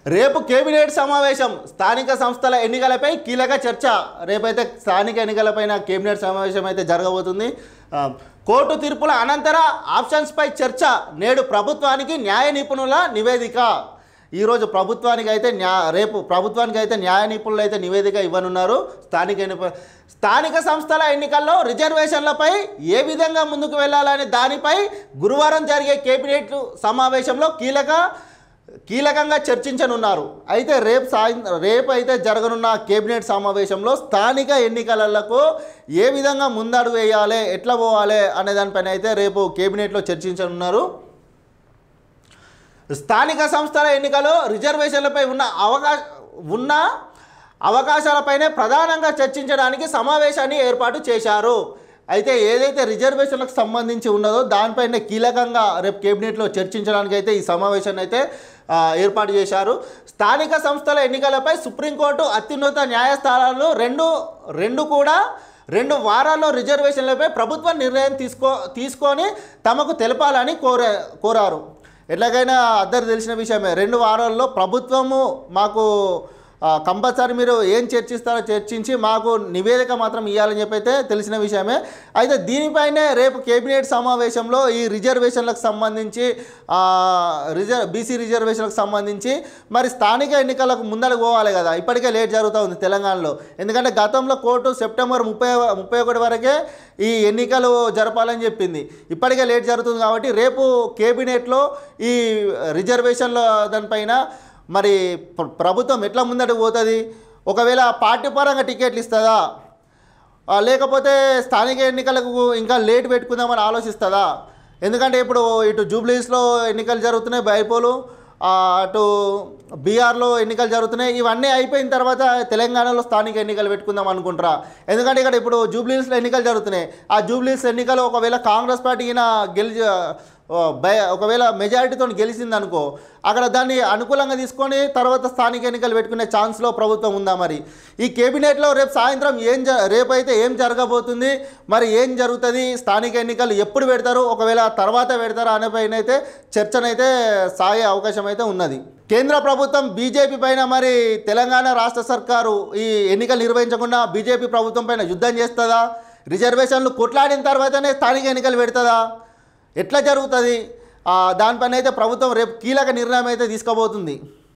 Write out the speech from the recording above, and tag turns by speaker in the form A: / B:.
A: రేపు కేబినెట్ సమావేశం స్థానిక సంస్థల ఎన్నికలపై కీలక చర్చ రేపైతే స్థానిక ఎన్నికలపైన కేబినెట్ సమావేశం అయితే జరగబోతుంది కోర్టు తీర్పుల అనంతర ఆప్షన్స్పై చర్చ నేడు ప్రభుత్వానికి న్యాయ నిపుణుల నివేదిక ఈరోజు ప్రభుత్వానికి అయితే రేపు ప్రభుత్వానికి అయితే న్యాయ నిపుణులు అయితే నివేదిక ఇవ్వనున్నారు స్థానిక సంస్థల ఎన్నికల్లో రిజర్వేషన్లపై ఏ విధంగా ముందుకు వెళ్ళాలని దానిపై గురువారం జరిగే కేబినెట్ సమావేశంలో కీలకంగా చర్చించనున్నారు అయితే రేపు అయితే జరగనున్న కేబినెట్ సమావేశంలో స్థానిక ఎన్నికలకు ఏ విధంగా ముందడుగు వేయాలి ఎట్లా పోవాలి అనే దానిపైన అయితే రేపు కేబినెట్లో చర్చించనున్నారు స్థానిక సంస్థల ఎన్నికలు రిజర్వేషన్లపై ఉన్న అవకాశాలపైనే ప్రధానంగా చర్చించడానికి సమావేశాన్ని ఏర్పాటు చేశారు అయితే ఏదైతే రిజర్వేషన్లకు సంబంధించి ఉన్నదో దానిపైన కీలకంగా రేపు కేబినెట్లో చర్చించడానికి అయితే ఈ సమావేశాన్ని అయితే ఏర్పాటు చేశారు స్థానిక సంస్థల ఎన్నికలపై సుప్రీంకోర్టు అత్యున్నత న్యాయస్థానాలు రెండు వారాల్లో రిజర్వేషన్లపై ప్రభుత్వం నిర్ణయం తీసుకొని తమకు తెలపాలని కోరారు ఎట్లాగైనా అందరు తెలిసిన విషయమే 2 వారాల్లో ప్రభుత్వము మాకు కంపల్సరీ మీరు ఏం చర్చిస్తారో చర్చించి మాకు నివేదిక మాత్రం ఇవ్వాలని చెప్పైతే తెలిసిన విషయమే అయితే దీనిపైనే రేపు కేబినెట్ సమావేశంలో ఈ రిజర్వేషన్లకు సంబంధించి బీసీ రిజర్వేషన్లకు సంబంధించి మరి స్థానిక ఎన్నికలకు ముందరకు పోవాలి కదా ఇప్పటికే లేట్ జరుగుతూ ఉంది తెలంగాణలో ఎందుకంటే గతంలో కోర్టు సెప్టెంబర్ 31 వరకే ఈ ఎన్నికలు జరపాలని చెప్పింది ఇప్పటికే లేట్ జరుగుతుంది కాబట్టి రేపు కేబినెట్లో ఈ రిజర్వేషన్ల దానిపైన మరి ప్రభుత్వం ఎట్లా ముందడుగు పోతుంది ఒకవేళ పార్టీ పరంగా టికెట్లు ఇస్తుందా లేకపోతే స్థానిక ఎన్నికలకు ఇంకా లేట్ పెట్టుకుందామని ఆలోచిస్తుందా ఎందుకంటే ఇప్పుడు ఇటు జూబ్లీస్లో ఎన్నికలు జరుగుతున్నాయి బైపోలు అటు బీహార్లో ఎన్నికలు జరుగుతున్నాయి ఇవన్నీ అయిపోయిన తర్వాత తెలంగాణలో స్థానిక ఎన్నికలు పెట్టుకుందాం అనుకుంటారా ఎందుకంటే ఇక్కడ ఇప్పుడు జూబ్లీస్లో ఎన్నికలు జరుగుతున్నాయి ఆ జూబ్లీస్ ఎన్నికలు ఒకవేళ కాంగ్రెస్ పార్టీ ఒకవేళ మెజారిటీతో గెలిచింది అనుకో అక్కడ దాన్ని అనుకూలంగా తీసుకొని తర్వాత స్థానిక ఎన్నికలు పెట్టుకునే ఛాన్స్లో ప్రభుత్వం ఉందా మరి ఈ కేబినెట్లో రేపు సాయంత్రం రేపైతే ఏం జరగబోతుంది మరి ఏం జరుగుతుంది స్థానిక ఎన్నికలు ఎప్పుడు పెడతారు ఒకవేళ తర్వాత పెడతారా అనే పైన అయితే చర్చనైతే సాగే అవకాశం అయితే ఉన్నది కేంద్ర ప్రభుత్వం బీజేపీ పైన మరి తెలంగాణ రాష్ట్ర సర్కారు ఈ ఎన్నికలు నిర్వహించకుండా బీజేపీ ప్రభుత్వం పైన యుద్ధం చేస్తుందా రిజర్వేషన్లు కొట్లాడిన తర్వాతనే స్థానిక ఎన్నికలు పెడుతుందా ఎట్లా జరుగుతుంది దానిపైన అయితే ప్రభుత్వం రేపు కీలక నిర్ణయం అయితే తీసుకోబోతుంది